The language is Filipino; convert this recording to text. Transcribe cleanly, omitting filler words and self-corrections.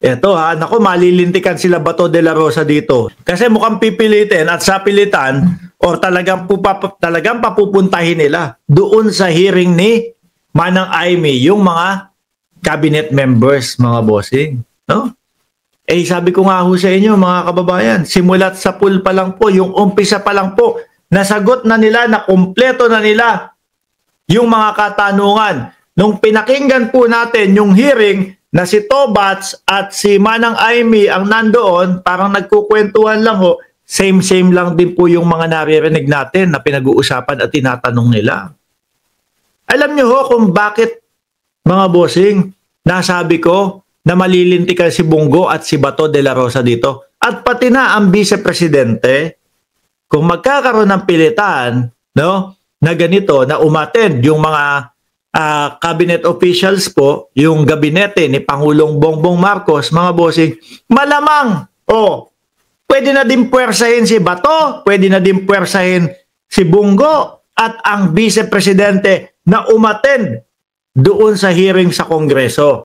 Eto ha, naku, malilintikan sila Bato de la Rosa dito. Kasi mukhang pipilitin at sa pilitan or talagang papupuntahin nila doon sa hearing ni Manang Aimee yung mga cabinet members, mga bossing. No? Eh sabi ko nga ho sa inyo mga kababayan, simulat sa pool pa lang po, yung umpisa pa lang po, nasagot na nila, na kumpleto na nila yung mga katanungan. Nung pinakinggan po natin yung hearing na si Tobats at si Manang Aimee ang nandoon, parang nagkukwentuhan lang ho, same lang din po yung mga naririnig natin na pinag-uusapan at tinatanong nila. Alam nyo ho kung bakit, mga bossing, nasabi ko na malilintikan si Bongo at si Bato de la Rosa dito. At pati na ang vice-presidente, kung magkakaroon ng pilitan, no, na ganito, na umattend yung mga cabinet officials po, yung gabinete ni Pangulong Bongbong Marcos, mga bossing, malamang, pwede na din puwersahin si Bato, pwede na din puwersahin si Bongo at ang vice-presidente na umattend doon sa hearing sa Kongreso.